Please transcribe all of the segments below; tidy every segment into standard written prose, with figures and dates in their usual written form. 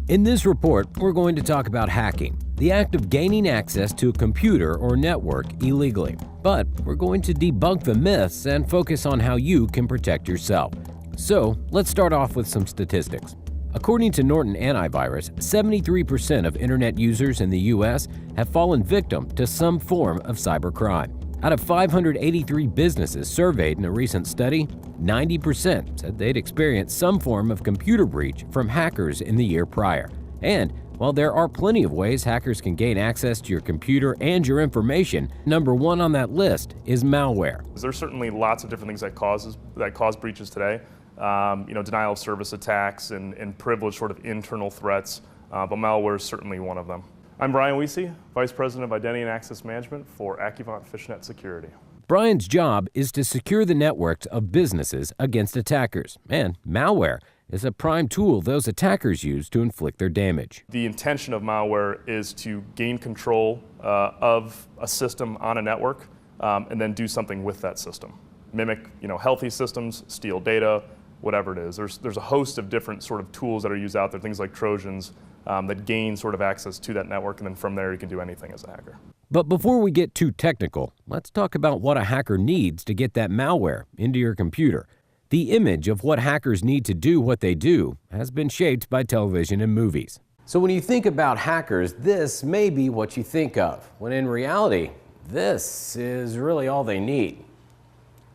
In this report, we're going to talk about hacking, the act of gaining access to a computer or network illegally. But we're going to debunk the myths and focus on how you can protect yourself. So, let's start off with some statistics. According to Norton Antivirus, 73% of internet users in the U.S. have fallen victim to some form of cybercrime. Out of 583 businesses surveyed in a recent study, 90% said they'd experienced some form of computer breach from hackers in the year prior. And while there are plenty of ways hackers can gain access to your computer and your information, number one on that list is malware. There's certainly lots of different things that cause breaches today. Denial of service attacks and privileged sort of internal threats, but malware is certainly one of them. I'm Brian Wiese, Vice President of Identity and Access Management for Accuvant Fishnet Security. Brian's job is to secure the networks of businesses against attackers, and malware is a prime tool those attackers use to inflict their damage. The intention of malware is to gain control of a system on a network and then do something with that system. Mimic, healthy systems, steal data, whatever it is. There's a host of different sort of tools that are used out there, things like Trojans, that gain sort of access to that network, and then from there you can do anything as a hacker. But before we get too technical, let's talk about what a hacker needs to get that malware into your computer. The image of what hackers need to do what they do has been shaped by television and movies. So when you think about hackers, this may be what you think of, when in reality, this is really all they need: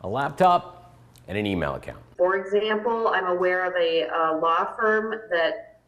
a laptop and an email account. For example, I'm aware of a law firm that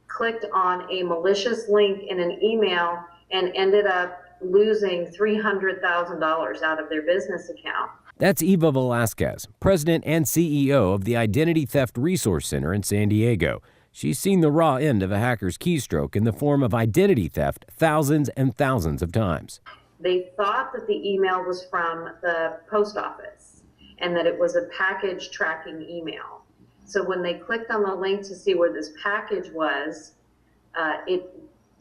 clicked on a malicious link in an email and ended up losing $300,000 out of their business account. That's Eva Velasquez, President and CEO of the Identity Theft Resource Center in San Diego. She's seen the raw end of a hacker's keystroke in the form of identity theft thousands and thousands of times. They thought that the email was from the post office and that it was a package tracking email. So when they clicked on the link to see where this package was, it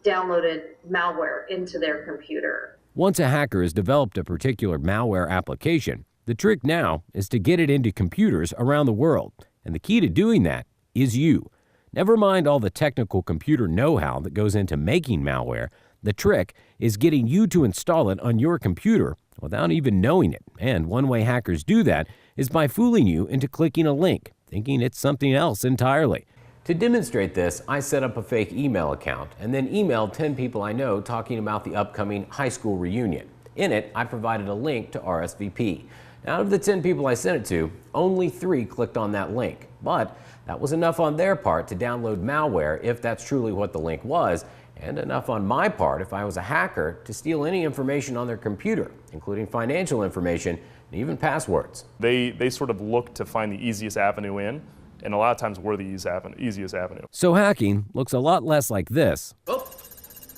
downloaded malware into their computer. Once a hacker has developed a particular malware application, the trick now is to get it into computers around the world. And the key to doing that is you. Never mind all the technical computer know-how that goes into making malware. The trick is getting you to install it on your computer without even knowing it. And one way hackers do that is by fooling you into clicking a link, thinking it's something else entirely. To demonstrate this, I set up a fake email account and then emailed 10 people I know talking about the upcoming high school reunion. In it, I provided a link to RSVP. Now, out of the 10 people I sent it to, only 3 clicked on that link. But that was enough on their part to download malware if that's truly what the link was, and enough on my part if I was a hacker to steal any information on their computer, including financial information and even passwords. They sort of look to find the easiest avenue in, and a lot of times we're the easiest avenue. So hacking looks a lot less like this. Oh,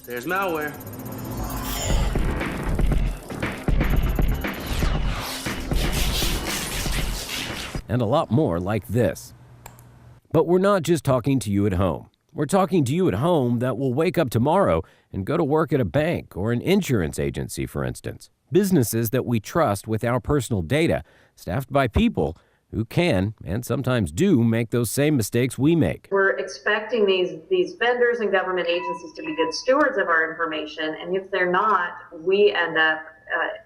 there's malware. And a lot more like this. But we're not just talking to you at home. We're talking to you at home that will wake up tomorrow and go to work at a bank or an insurance agency, for instance. Businesses that we trust with our personal data, staffed by people who can and sometimes do make those same mistakes we make. We're expecting these vendors and government agencies to be good stewards of our information, and if they're not, we end up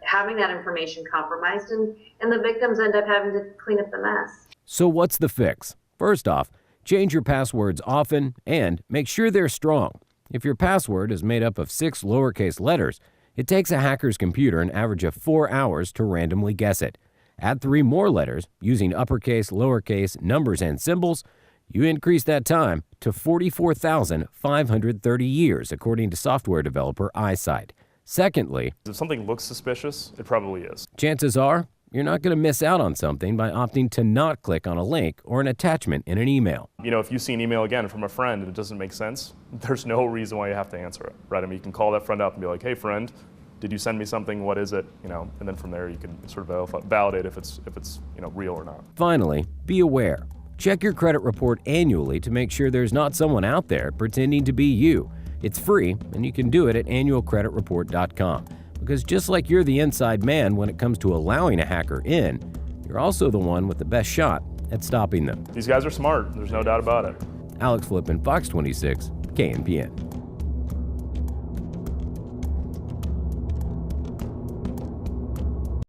having that information compromised, and the victims end up having to clean up the mess. So what's the fix? First off, change your passwords often and make sure they're strong. If your password is made up of 6 lowercase letters, it takes a hacker's computer an average of 4 hours to randomly guess it. Add 3 more letters using uppercase, lowercase, numbers, and symbols. You increase that time to 44,530 years, according to software developer Eyesight. Secondly, if something looks suspicious, it probably is. Chances are you're not going to miss out on something by opting to not click on a link or an attachment in an email. If you see an email again from a friend and it doesn't make sense, there's no reason why you have to answer it, right? You can call that friend up and be like, hey friend, did you send me something? What is it? And then from there you can sort of validate if it's real or not. Finally, be aware. Check your credit report annually to make sure there's not someone out there pretending to be you. It's free, and you can do it at annualcreditreport.com. Because just like you're the inside man when it comes to allowing a hacker in, you're also the one with the best shot at stopping them. These guys are smart. There's no doubt about it. Alex Flippin, Fox 26, KNPN.